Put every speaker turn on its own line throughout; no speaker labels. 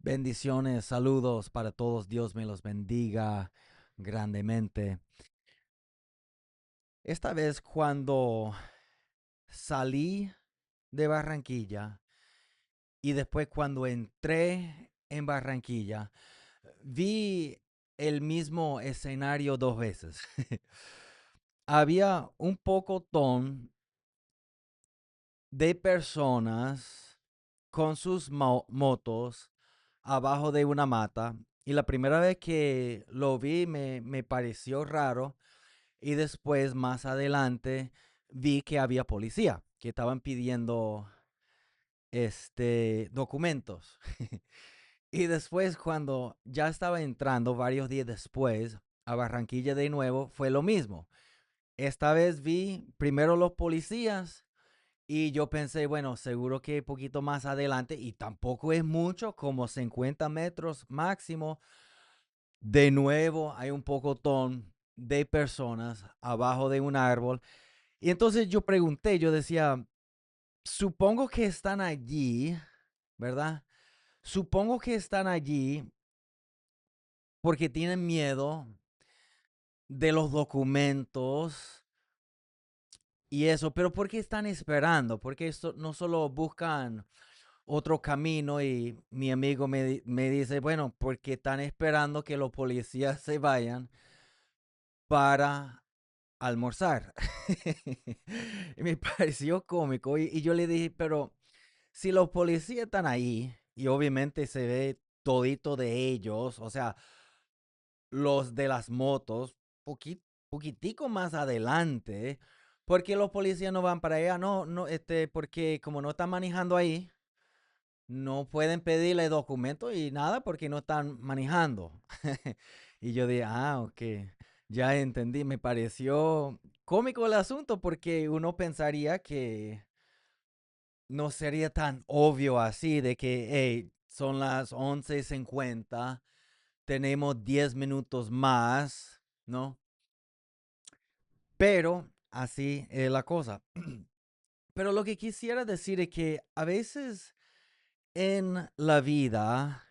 Bendiciones, saludos para todos. Dios me los bendiga grandemente. Esta vez cuando salí de Barranquilla y después cuando entré en Barranquilla, vi el mismo escenario dos veces. Había un pocotón de personas con sus motos abajo de una mata. Y la primera vez que lo vi me pareció raro. Y después, más adelante, vi que había policía, que estaban pidiendo documentos. Y después, cuando ya estaba entrando, varios días después, a Barranquilla de nuevo, fue lo mismo. Esta vez vi primero los policías y yo pensé, bueno, seguro que un poquito más adelante, y tampoco es mucho, como 50 metros máximo, de nuevo hay un pocotón de personas abajo de un árbol. Y entonces yo pregunté, yo decía, supongo que están allí, ¿verdad? Supongo que están allí porque tienen miedo de los documentos y eso, pero ¿por qué están esperando? Porque esto no solo buscan otro camino y mi amigo me dice, bueno, porque están esperando que los policías se vayan para almorzar. Y me pareció cómico y yo le dije, pero si los policías están ahí y obviamente se ve todito de ellos, o sea, los de las motos, poquitico más adelante, porque los policías no van para allá, no, no, porque como no están manejando ahí, no pueden pedirle documentos y nada porque no están manejando. Y yo dije, ok, ya entendí, me pareció cómico el asunto porque uno pensaría que no sería tan obvio así de que, hey, son las 11:50, tenemos 10 minutos más, ¿no? Pero así es la cosa. Pero lo que quisiera decir es que a veces en la vida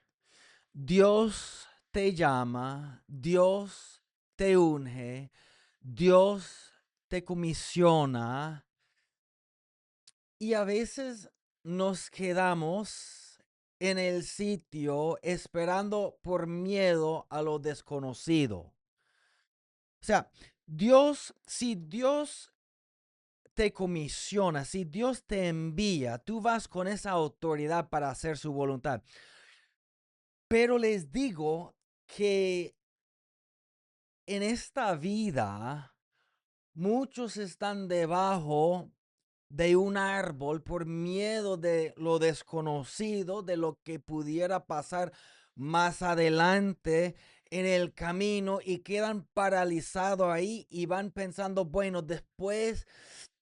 Dios te llama, Dios te unge, Dios te comisiona y a veces nos quedamos en el sitio esperando por miedo a lo desconocido. O sea, si Dios te comisiona, si Dios te envía, tú vas con esa autoridad para hacer su voluntad. Pero les digo que en esta vida muchos están debajo de un árbol por miedo de lo desconocido, de lo que pudiera pasar más adelante en el camino y quedan paralizados ahí y van pensando, bueno, después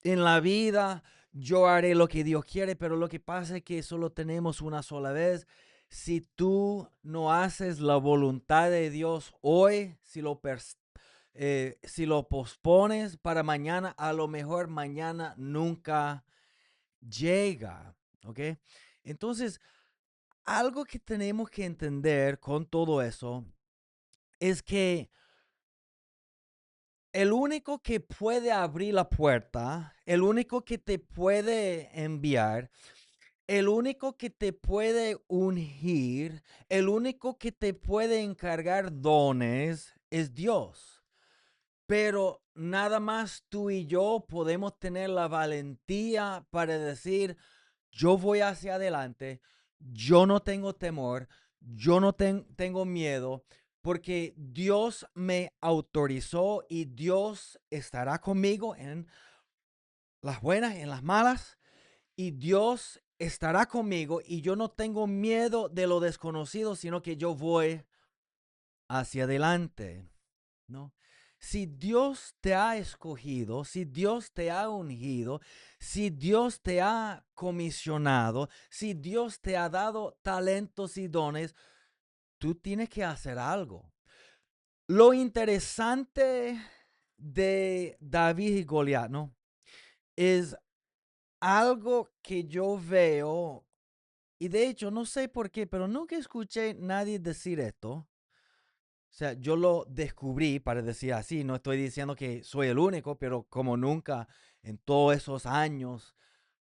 en la vida yo haré lo que Dios quiere, pero lo que pasa es que solo tenemos una sola vez. Si tú no haces la voluntad de Dios hoy, si lo pospones para mañana, a lo mejor mañana nunca llega, ¿ok? Entonces, algo que tenemos que entender con todo eso es que el único que puede abrir la puerta, el único que te puede enviar, el único que te puede ungir, el único que te puede encargar dones es Dios. Pero nada más tú y yo podemos tener la valentía para decir, yo voy hacia adelante, yo no tengo temor, yo no tengo miedo, porque Dios me autorizó y Dios estará conmigo en las buenas, en las malas, y Dios estará conmigo y yo no tengo miedo de lo desconocido, sino que yo voy hacia adelante. ¿No? Si Dios te ha escogido, si Dios te ha ungido, si Dios te ha comisionado, si Dios te ha dado talentos y dones, tú tienes que hacer algo. Lo interesante de David y Goliat, ¿no? Es algo que yo veo Y de hecho, no sé por qué, pero nunca escuché nadie decir esto. O sea, yo lo descubrí para decir así, no estoy diciendo que soy el único, pero como nunca en todos esos años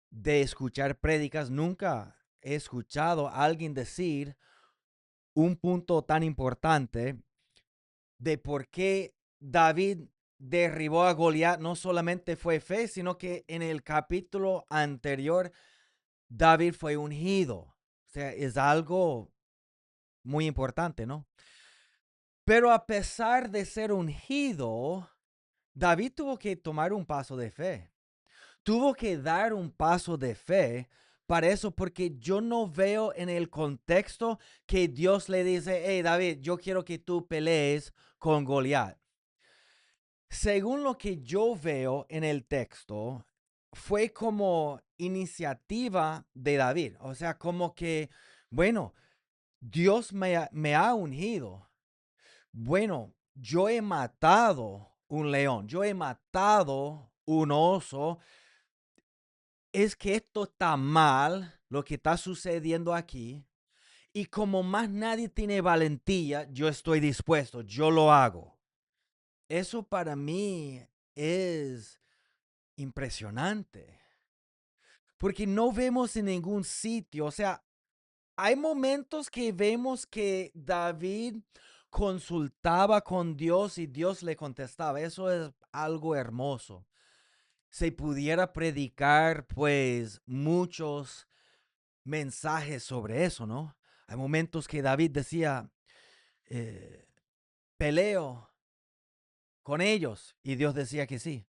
de escuchar prédicas, nunca he escuchado a alguien decir un punto tan importante de por qué David derribó a Goliat. No solamente fue fe, sino que en el capítulo anterior David fue ungido. O sea, es algo muy importante, ¿no? Pero a pesar de ser ungido, David tuvo que tomar un paso de fe. Tuvo que dar un paso de fe para eso, porque yo no veo en el contexto que Dios le dice, hey David, yo quiero que tú pelees con Goliat. Según lo que yo veo en el texto, fue como iniciativa de David. O sea, como que, bueno, Dios me ha ungido. Bueno, yo he matado un león, yo he matado un oso. Es que esto está mal, lo que está sucediendo aquí. Y como más nadie tiene valentía, yo estoy dispuesto, yo lo hago. Eso para mí es impresionante, porque no vemos en ningún sitio, o sea, hay momentos que vemos que David consultaba con Dios y Dios le contestaba. Eso es algo hermoso. Se pudiera predicar pues muchos mensajes sobre eso, ¿no? Hay momentos que David decía, eh, peleo con ellos y Dios decía que sí.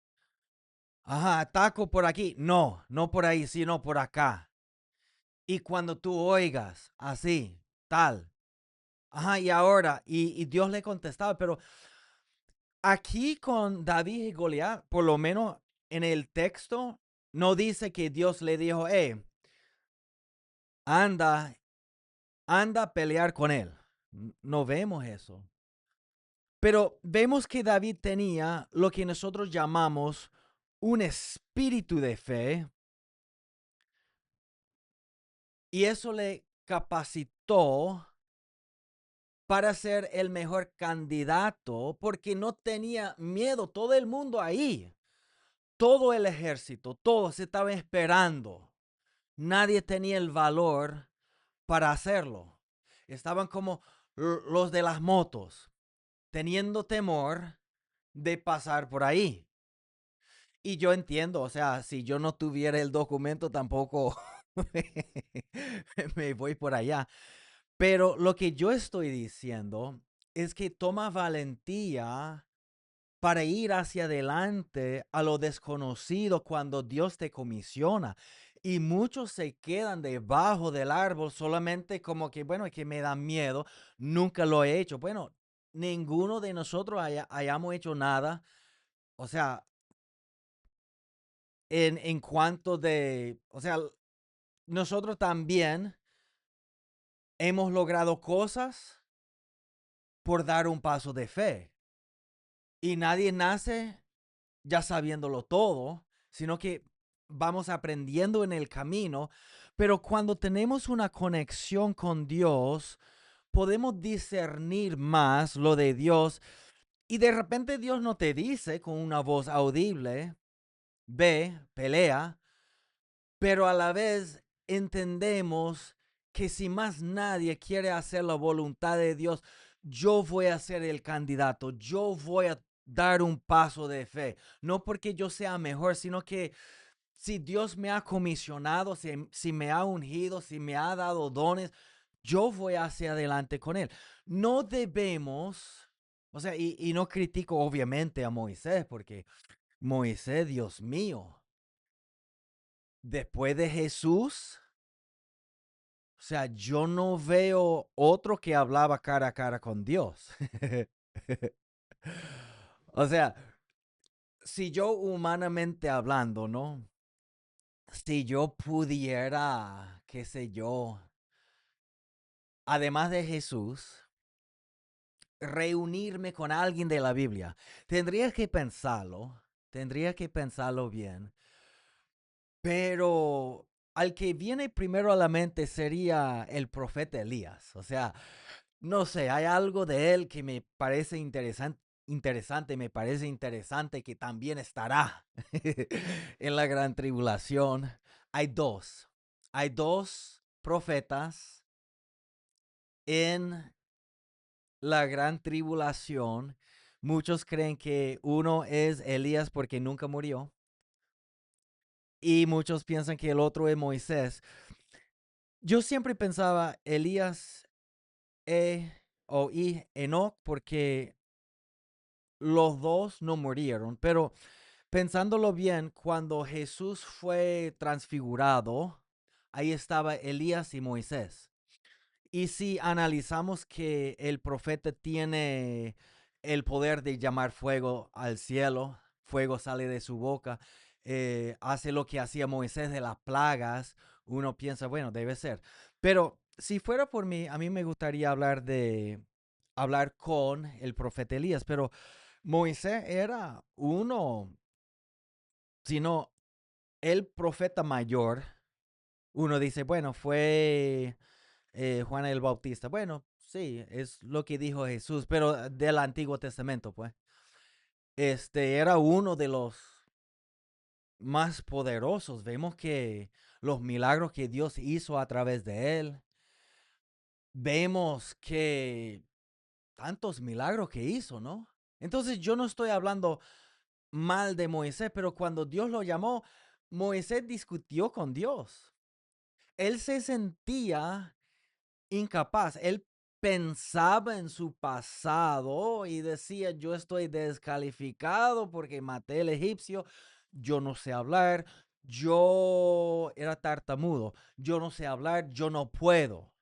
Ajá, ataco por aquí. No, no por ahí, sino por acá. Y cuando tú oigas así, tal. Ajá, y ahora, y Dios le contestaba, pero aquí con David y Goliat, por lo menos en el texto, no dice que Dios le dijo, anda, anda a pelear con él. No vemos eso. Pero vemos que David tenía lo que nosotros llamamos un espíritu de fe y eso le capacitó para ser el mejor candidato porque no tenía miedo. Todo el mundo ahí, todo el ejército, todos estaban esperando. Nadie tenía el valor para hacerlo. Estaban como los de las motos, teniendo temor de pasar por ahí. Y yo entiendo, o sea, si yo no tuviera el documento tampoco me voy por allá. Pero lo que yo estoy diciendo es que toma valentía para ir hacia adelante a lo desconocido cuando Dios te comisiona. Y muchos se quedan debajo del árbol solamente como que, bueno, es que me da miedo, nunca lo he hecho. Bueno, ninguno de nosotros hayamos hecho nada. O sea, en cuanto de, o sea, nosotros también hemos logrado cosas por dar un paso de fe. Y nadie nace ya sabiéndolo todo, sino que vamos aprendiendo en el camino. Pero cuando tenemos una conexión con Dios, podemos discernir más lo de Dios. Y de repente Dios no te dice con una voz audible, ve, pelea, pero a la vez entendemos que si más nadie quiere hacer la voluntad de Dios, yo voy a ser el candidato, yo voy a dar un paso de fe, no porque yo sea mejor, sino que si Dios me ha comisionado, si me ha ungido, si me ha dado dones, yo voy hacia adelante con él. No debemos, o sea, y no critico obviamente a Moisés, porque Moisés, Dios mío, después de Jesús, o sea, yo no veo otro que hablaba cara a cara con Dios. O sea, si yo humanamente hablando, ¿no? Si yo pudiera, qué sé yo, además de Jesús, reunirme con alguien de la Biblia, tendría que pensarlo bien, pero al que viene primero a la mente sería el profeta Elías. O sea, no sé, hay algo de él que me parece interesante, me parece interesante que también estará en la gran tribulación. Hay dos, hay dos profetas en la gran tribulación. Muchos creen que uno es Elías porque nunca murió y muchos piensan que el otro es Moisés. Yo siempre pensaba Elías y Enoch porque los dos no murieron, pero pensándolo bien, cuando Jesús fue transfigurado, ahí estaba Elías y Moisés. Y si analizamos que el profeta tiene el poder de llamar fuego al cielo, fuego sale de su boca, hace lo que hacía Moisés de las plagas, uno piensa, bueno, debe ser. Pero si fuera por mí, a mí me gustaría hablar con el profeta Elías, pero Moisés era uno, sino el profeta mayor. Uno dice, bueno, fue Juan el Bautista. Bueno, sí, es lo que dijo Jesús, pero del Antiguo Testamento, pues. Era uno de los más poderosos. Vemos que los milagros que Dios hizo a través de él. Vemos que tantos milagros que hizo, ¿no? Entonces yo no estoy hablando mal de Moisés, pero cuando Dios lo llamó, Moisés discutió con Dios. Él se sentía incapaz. Él pensaba en su pasado y decía, yo estoy descalificado porque maté al egipcio, yo no sé hablar, yo era tartamudo, yo no sé hablar, yo no puedo.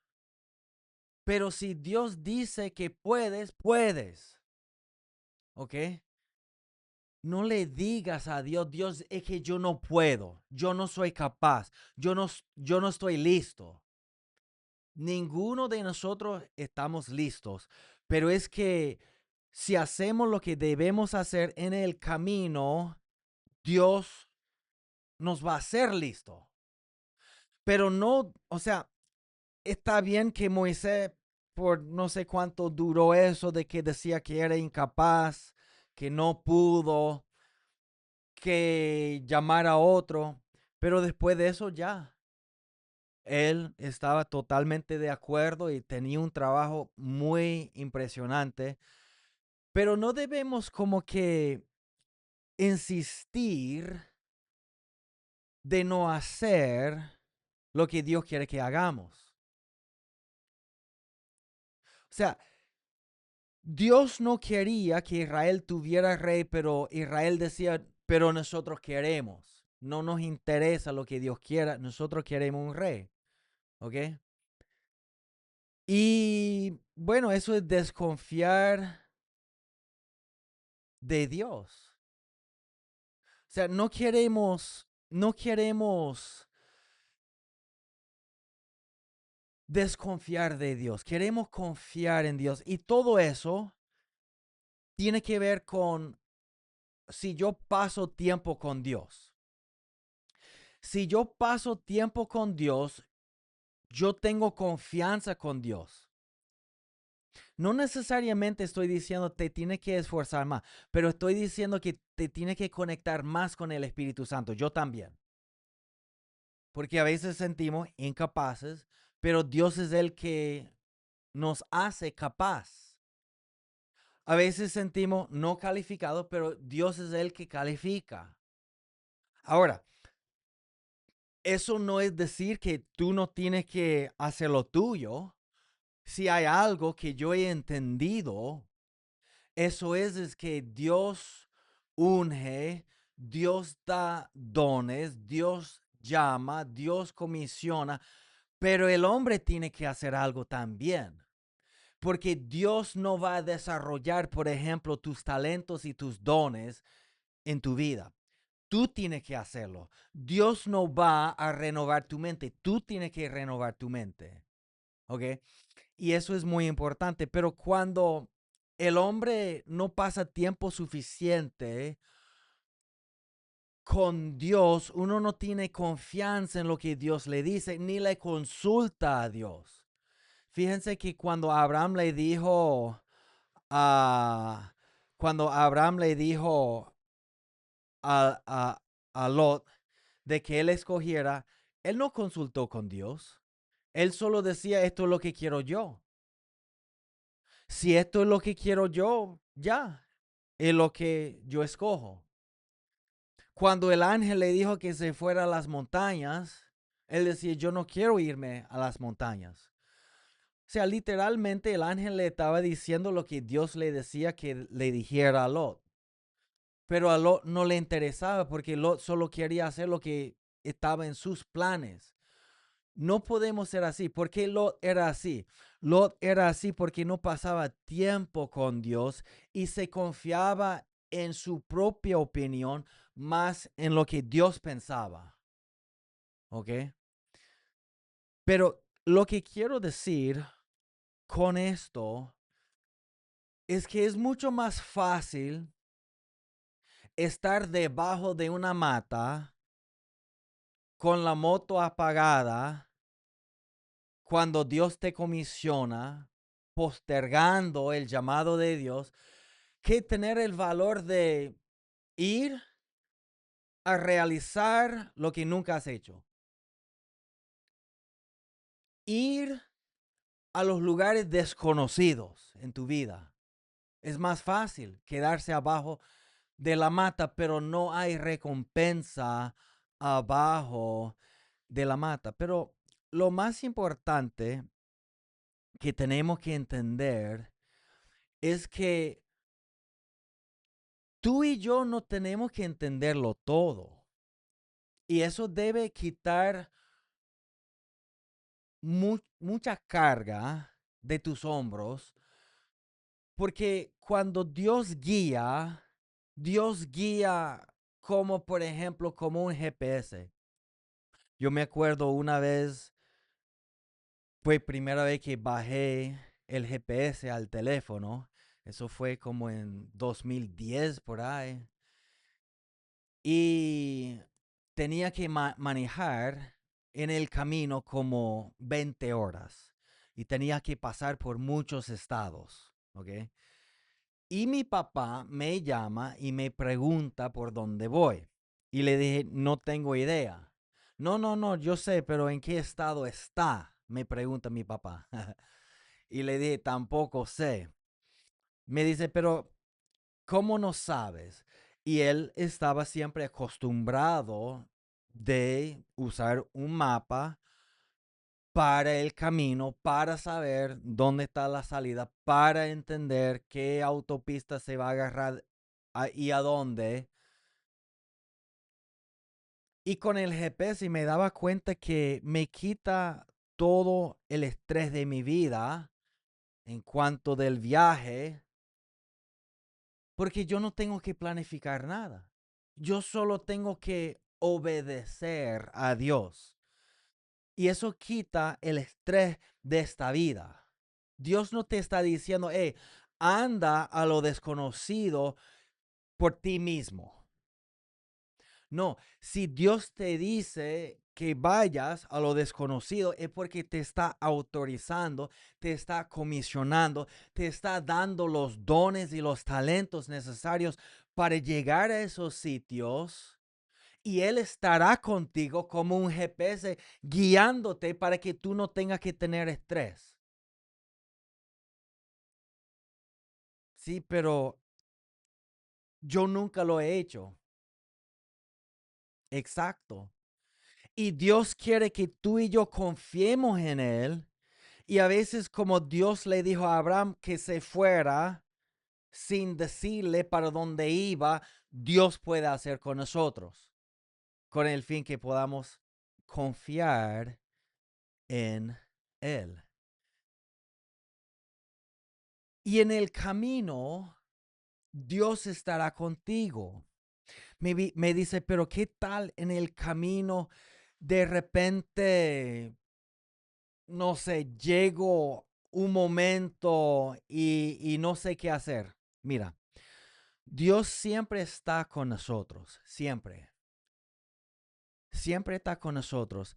Pero si Dios dice que puedes, puedes. ¿Ok? No le digas a Dios, Dios, es que yo no puedo, yo no soy capaz, yo no estoy listo. Ninguno de nosotros estamos listos, pero es que si hacemos lo que debemos hacer en el camino, Dios nos va a hacer listo. Pero no, o sea, está bien que Moisés, por no sé cuánto duró eso de que decía que era incapaz, que no pudo, que llamar a otro, pero después de eso ya, él estaba totalmente de acuerdo y tenía un trabajo muy impresionante, pero no debemos como que insistir de no hacer lo que Dios quiere que hagamos. O sea, Dios no quería que Israel tuviera rey, pero Israel decía, pero nosotros queremos. No nos interesa lo que Dios quiera, nosotros queremos un rey. ¿Ok? Y bueno, eso es desconfiar de Dios. O sea, no queremos desconfiar de Dios. Queremos confiar en Dios. Y todo eso tiene que ver con si yo paso tiempo con Dios. Si yo paso tiempo con Dios, yo tengo confianza con Dios. No necesariamente estoy diciendo te tiene que esforzar más, pero estoy diciendo que te tiene que conectar más con el Espíritu Santo. Yo también. Porque a veces sentimos incapaces, pero Dios es el que nos hace capaz. A veces sentimos no calificados, pero Dios es el que califica. Ahora, eso no es decir que tú no tienes que hacer lo tuyo. Si hay algo que yo he entendido, eso es que Dios unge, Dios da dones, Dios llama, Dios comisiona, pero el hombre tiene que hacer algo también. Porque Dios no va a desarrollar, por ejemplo, tus talentos y tus dones en tu vida. Tú tienes que hacerlo. Dios no va a renovar tu mente. Tú tienes que renovar tu mente. ¿Ok? Y eso es muy importante. Pero cuando el hombre no pasa tiempo suficiente con Dios, uno no tiene confianza en lo que Dios le dice, ni le consulta a Dios. Fíjense que cuando Abraham le dijo a, cuando Abraham le dijo a, a, a Lot de que él escogiera, él no consultó con Dios. Él solo decía, esto es lo que quiero yo. Si esto es lo que quiero yo, ya, es lo que yo escojo. Cuando el ángel le dijo que se fuera a las montañas, él decía, yo no quiero irme a las montañas. O sea, literalmente el ángel le estaba diciendo lo que Dios le decía que le dijera a Lot. Pero a Lot no le interesaba porque Lot solo quería hacer lo que estaba en sus planes. No podemos ser así. ¿Por qué Lot era así? Lot era así porque no pasaba tiempo con Dios y se confiaba en su propia opinión más en lo que Dios pensaba. ¿Ok? Pero lo que quiero decir con esto es que es mucho más fácil estar debajo de una mata con la moto apagada cuando Dios te comisiona, postergando el llamado de Dios, que tener el valor de ir a realizar lo que nunca has hecho. Ir a los lugares desconocidos en tu vida. Es más fácil quedarse abajo de la mata, pero no hay recompensa abajo de la mata. Pero lo más importante que tenemos que entender es que tú y yo no tenemos que entenderlo todo. Y eso debe quitar mucha carga de tus hombros, porque cuando Dios guía como por ejemplo como un GPS. Yo me acuerdo una vez, fue primera vez que bajé el GPS al teléfono. Eso fue como en 2010 por ahí. Y tenía que manejar en el camino como 20 horas. Y tenía que pasar por muchos estados. ¿Ok? Y mi papá me llama y me pregunta por dónde voy. Y le dije, no tengo idea. No, no, no, yo sé, pero ¿en qué estado está? Me pregunta mi papá. Y le dije, tampoco sé. Me dice, pero ¿cómo no sabes? Y él estaba siempre acostumbrado de usar un mapa para el camino, para saber dónde está la salida, para entender qué autopista se va a agarrar y a dónde. Y con el GPS me daba cuenta que me quita todo el estrés de mi vida en cuanto del viaje, porque yo no tengo que planificar nada. Yo solo tengo que obedecer a Dios. Y eso quita el estrés de esta vida. Dios no te está diciendo, hey, anda a lo desconocido por ti mismo. No, si Dios te dice que vayas a lo desconocido es porque te está autorizando, te está comisionando, te está dando los dones y los talentos necesarios para llegar a esos sitios. Y Él estará contigo como un GPS guiándote para que tú no tengas que tener estrés. Sí, pero yo nunca lo he hecho. Exacto. Y Dios quiere que tú y yo confiemos en Él. Y a veces como Dios le dijo a Abraham que se fuera sin decirle para dónde iba, Dios puede hacer con nosotros, con el fin que podamos confiar en Él. Y en el camino, Dios estará contigo. Me dice, pero ¿qué tal en el camino? De repente, no sé, llego un momento y no sé qué hacer. Mira, Dios siempre está con nosotros, siempre. siempre está con nosotros.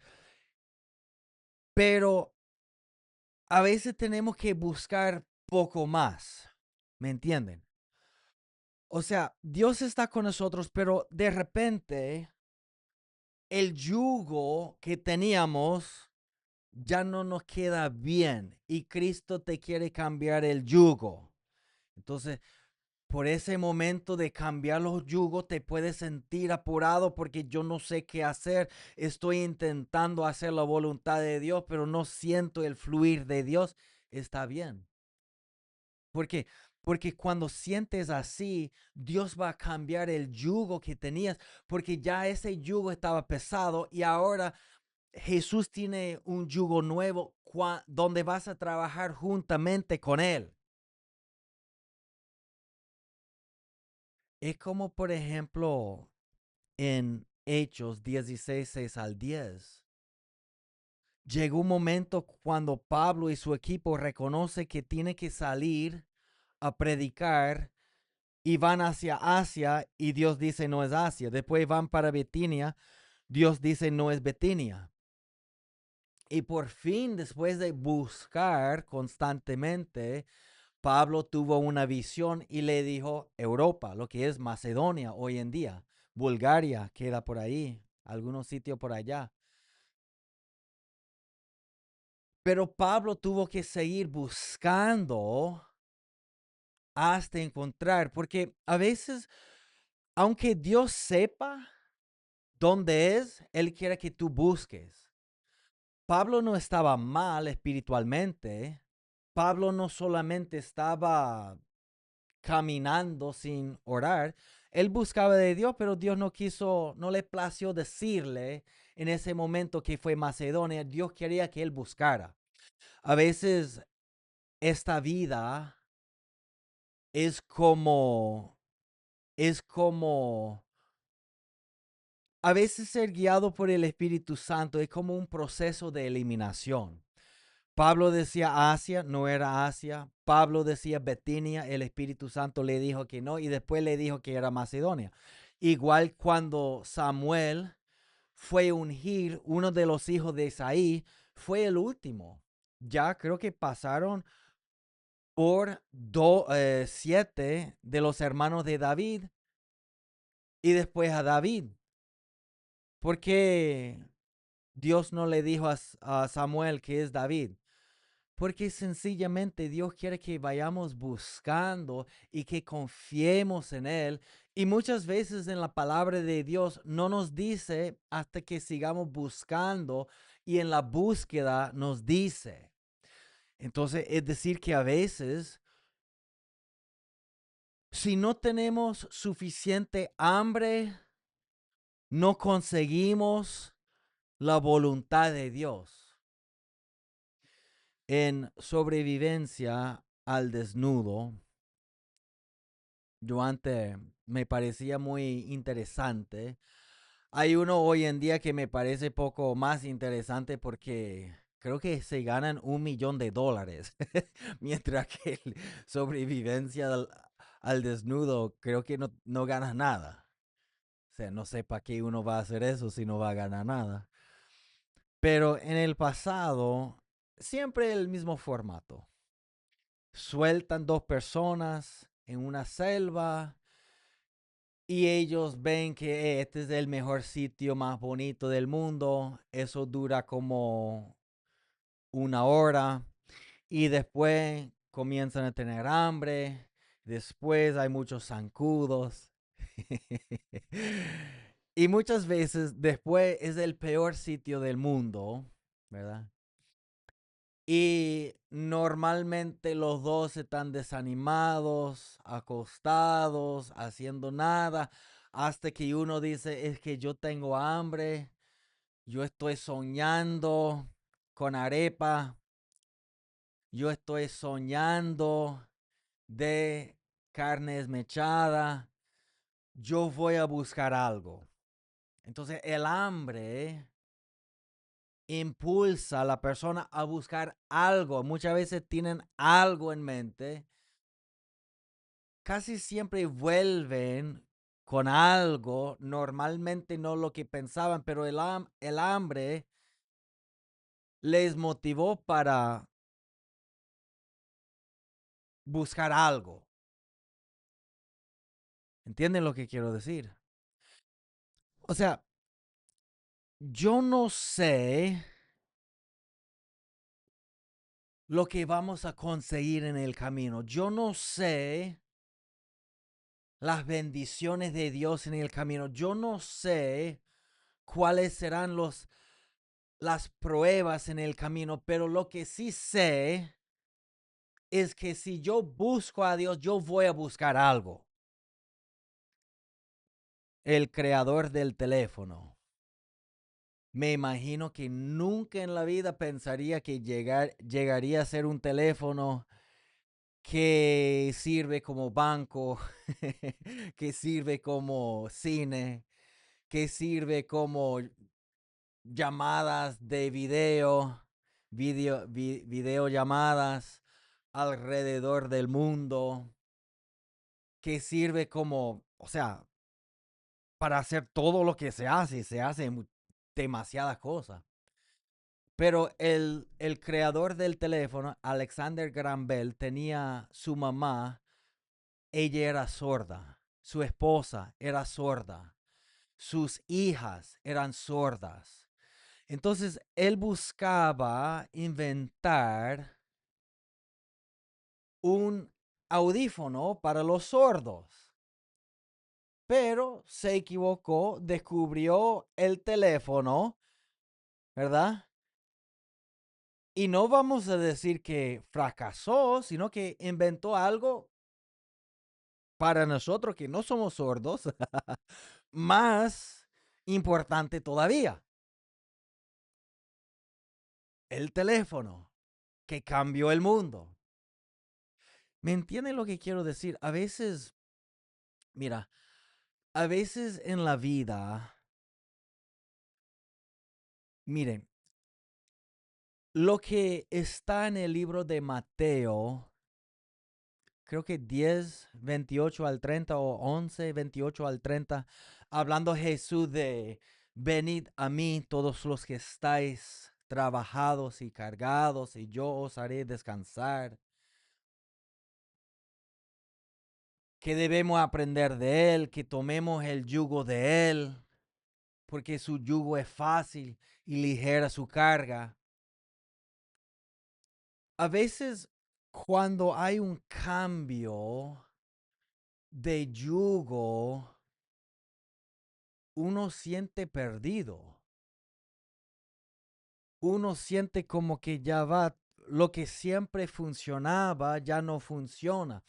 Pero a veces tenemos que buscar poco más. ¿Me entienden? O sea, Dios está con nosotros, pero de repente el yugo que teníamos ya no nos queda bien y Cristo te quiere cambiar el yugo. Entonces, por ese momento de cambiar los yugos, te puedes sentir apurado porque yo no sé qué hacer. Estoy intentando hacer la voluntad de Dios, pero no siento el fluir de Dios. Está bien. Porque porque cuando sientes así, Dios va a cambiar el yugo que tenías, porque ya ese yugo estaba pesado y ahora Jesús tiene un yugo nuevo donde vas a trabajar juntamente con Él. Es como, por ejemplo, en Hechos 16, 6 al 10. Llegó un momento cuando Pablo y su equipo reconoce que tiene que salir a predicar y van hacia Asia y Dios dice no es Asia. Después van para Bitinia, Dios dice no es Bitinia. Y por fin, después de buscar constantemente, Pablo tuvo una visión y le dijo Europa, lo que es Macedonia hoy en día. Bulgaria queda por ahí, algunos sitios por allá. Pero Pablo tuvo que seguir buscando hasta encontrar, porque a veces, aunque Dios sepa dónde es, Él quiere que tú busques. Pablo no estaba mal espiritualmente. Pablo no solamente estaba caminando sin orar. Él buscaba de Dios, pero Dios no quiso, no le plació decirle en ese momento que fue Macedonia. Dios quería que él buscara. A veces esta vida es como, es como, a veces ser guiado por el Espíritu Santo es como un proceso de eliminación. Pablo decía Asia, no era Asia. Pablo decía Betinia, el Espíritu Santo le dijo que no y después le dijo que era Macedonia. Igual cuando Samuel fue a ungir uno de los hijos de Isaí, fue el último. Ya creo que pasaron por 7 de los hermanos de David y después a David. Porque Dios no le dijo a Samuel que es David. Porque sencillamente Dios quiere que vayamos buscando y que confiemos en Él. Y muchas veces en la palabra de Dios no nos dice hasta que sigamos buscando y en la búsqueda nos dice. Entonces, es decir que a veces, si no tenemos suficiente hambre, no conseguimos la voluntad de Dios. En sobrevivencia al desnudo, yo antes me parecía muy interesante. Hay uno hoy en día que me parece poco más interesante porque creo que se ganan $1,000,000, mientras que sobrevivencia al desnudo creo que no ganas nada. O sea, no sé para qué uno va a hacer eso si no va a ganar nada. Pero en el pasado, siempre el mismo formato. Sueltan dos personas en una selva y ellos ven que este es el mejor sitio más bonito del mundo. Eso dura como una hora y después comienzan a tener hambre. Después hay muchos zancudos. Y muchas veces después es el peor sitio del mundo, ¿verdad? Y normalmente los dos están desanimados, acostados, haciendo nada, hasta que uno dice, es que yo tengo hambre, yo estoy soñando con arepa, yo estoy soñando de carne esmechada, yo voy a buscar algo. Entonces el hambre impulsa a la persona a buscar algo. Muchas veces tienen algo en mente. Casi siempre vuelven con algo, normalmente no lo que pensaban, pero el hambre les motivó para buscar algo. ¿Entienden lo que quiero decir? O sea, yo no sé lo que vamos a conseguir en el camino. Yo no sé las bendiciones de Dios en el camino. Yo no sé cuáles serán las pruebas en el camino, pero lo que sí sé es que si yo busco a Dios, yo voy a buscar algo. El creador del teléfono. Me imagino que nunca en la vida pensaría que llegaría a ser un teléfono que sirve como banco, que sirve como cine, que sirve como llamadas de videollamadas alrededor del mundo, que sirve como, o sea, para hacer todo lo que se hace demasiadas cosas. Pero el creador del teléfono, Alexander Graham Bell, tenía su mamá, ella era sorda, su esposa era sorda, sus hijas eran sordas. Entonces él buscaba inventar un audífono para los sordos, pero se equivocó, descubrió el teléfono, ¿verdad? Y no vamos a decir que fracasó, sino que inventó algo para nosotros que no somos sordos, más importante todavía, el teléfono que cambió el mundo. ¿Me entienden lo que quiero decir? A veces, mira, a veces en la vida, miren, lo que está en el libro de Mateo, creo que 10:28 al 30 o 11:28 al 30, hablando Jesús de venid a mí todos los que estáis trabajados y cargados y yo os haré descansar. Que debemos aprender de él, que tomemos el yugo de él, porque su yugo es fácil y ligera su carga. A veces cuando hay un cambio de yugo, uno siente perdido. Uno siente como que ya va, lo que siempre funcionaba ya no funciona.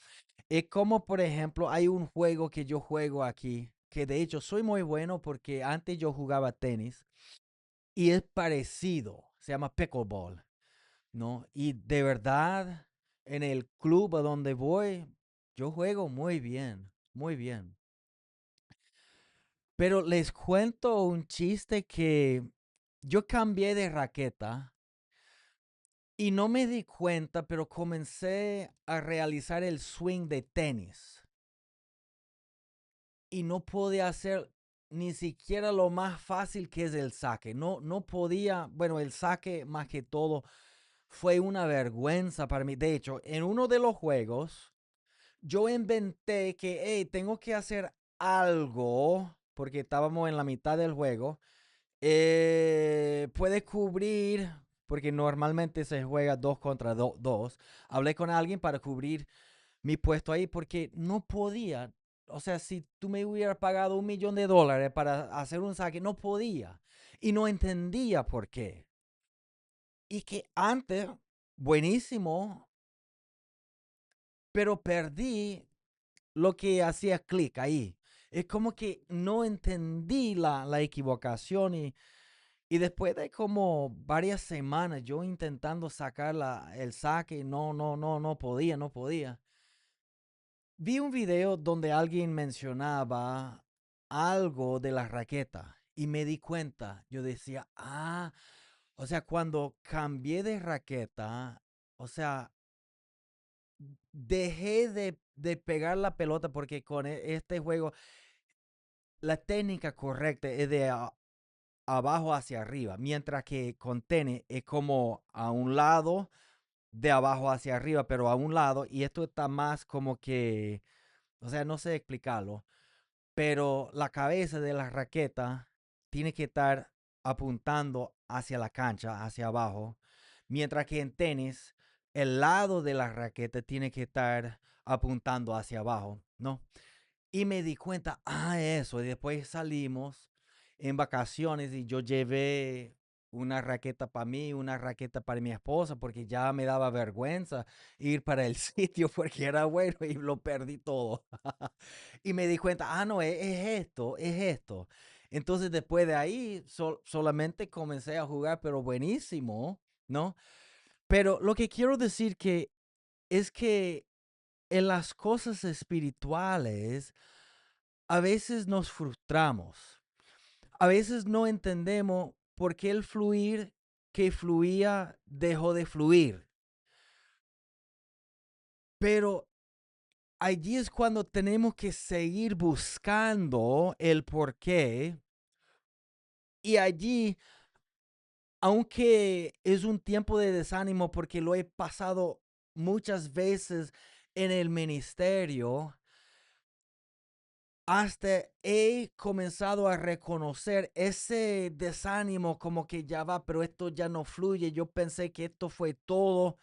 Es como, por ejemplo, hay un juego que yo juego aquí, que de hecho soy muy bueno porque antes yo jugaba tenis y es parecido, se llama pickleball, ¿no? Y de verdad, en el club a donde voy, yo juego muy bien, muy bien. Pero les cuento un chiste que yo cambié de raqueta y no me di cuenta, pero comencé a realizar el swing de tenis. Y no podía hacer ni siquiera lo más fácil que es el saque. No, no podía, bueno, el saque más que todo fue una vergüenza para mí. De hecho, en uno de los juegos, yo inventé que, hey, tengo que hacer algo, porque estábamos en la mitad del juego. Puede cubrir, porque normalmente se juega 2 contra 2. Hablé con alguien para cubrir mi puesto ahí porque no podía. O sea, si tú me hubieras pagado $1,000,000 para hacer un saque, no podía. Y no entendía por qué. Y que antes, buenísimo, pero perdí lo que hacía clic ahí. Es como que no entendí la equivocación y después de como varias semanas yo intentando sacar el saque, no podía, no podía. Vi un video donde alguien mencionaba algo de la raqueta y me di cuenta. Yo decía, o sea, cuando cambié de raqueta, o sea, dejé de pegar la pelota porque con este juego la técnica correcta es de abajo hacia arriba, mientras que con tenis es como a un lado, de abajo hacia arriba, pero a un lado, y esto está más como que, o sea, no sé explicarlo, pero la cabeza de la raqueta tiene que estar apuntando hacia la cancha, hacia abajo, mientras que en tenis el lado de la raqueta tiene que estar apuntando hacia abajo, ¿no? Y me di cuenta, eso, y después salimos en vacaciones y yo llevé una raqueta para mí, una raqueta para mi esposa, porque ya me daba vergüenza ir para el sitio porque era bueno y lo perdí todo. Y me di cuenta, no, es esto, es esto. Entonces después de ahí solamente comencé a jugar, pero buenísimo, ¿no? Pero lo que quiero decir que es que en las cosas espirituales a veces nos frustramos, a veces no entendemos por qué el fluir que fluía dejó de fluir, pero allí es cuando tenemos que seguir buscando el por qué. Y allí, aunque es un tiempo de desánimo porque lo he pasado muchas veces en el ministerio, hasta he comenzado a reconocer ese desánimo como que ya va, pero esto ya no fluye. Yo pensé que esto fue todo.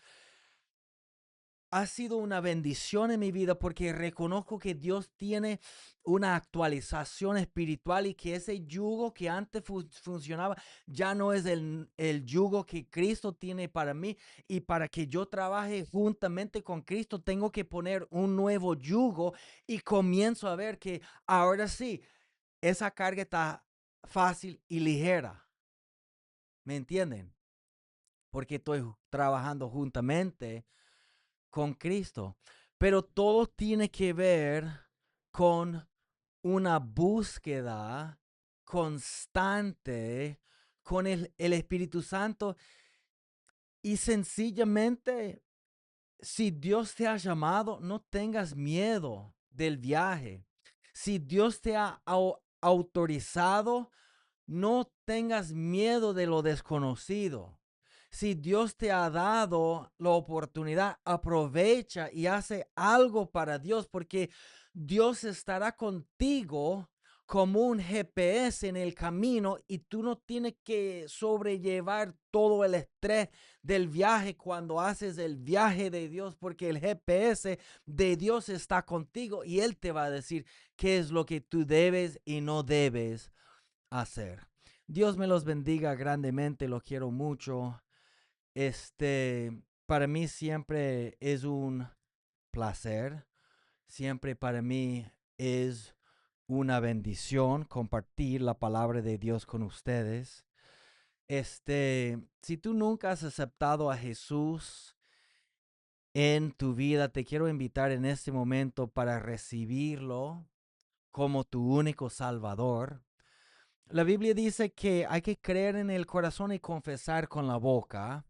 Ha sido una bendición en mi vida porque reconozco que Dios tiene una actualización espiritual y que ese yugo que antes funcionaba ya no es el yugo que Cristo tiene para mí. Y para que yo trabaje juntamente con Cristo, tengo que poner un nuevo yugo y comienzo a ver que ahora sí, esa carga está fácil y ligera. ¿Me entienden? Porque estoy trabajando juntamente con Cristo. Pero todo tiene que ver con una búsqueda constante con el Espíritu Santo y sencillamente, si Dios te ha llamado, no tengas miedo del viaje. Si Dios te ha autorizado, no tengas miedo de lo desconocido. Si Dios te ha dado la oportunidad, aprovecha y hace algo para Dios, porque Dios estará contigo como un GPS en el camino y tú no tienes que sobrellevar todo el estrés del viaje cuando haces el viaje de Dios, porque el GPS de Dios está contigo y Él te va a decir qué es lo que tú debes y no debes hacer. Dios me los bendiga grandemente, los quiero mucho. Para mí siempre es un placer, siempre para mí es una bendición compartir la palabra de Dios con ustedes. Si tú nunca has aceptado a Jesús en tu vida, te quiero invitar en este momento para recibirlo como tu único Salvador. La Biblia dice que hay que creer en el corazón y confesar con la boca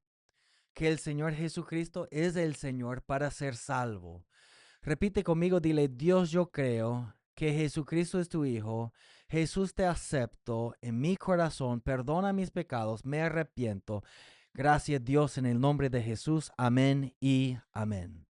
que el Señor Jesucristo es el Señor para ser salvo. Repite conmigo, dile: Dios, yo creo que Jesucristo es tu Hijo. Jesús, te acepto en mi corazón, perdona mis pecados, me arrepiento. Gracias, Dios, en el nombre de Jesús. Amén y amén.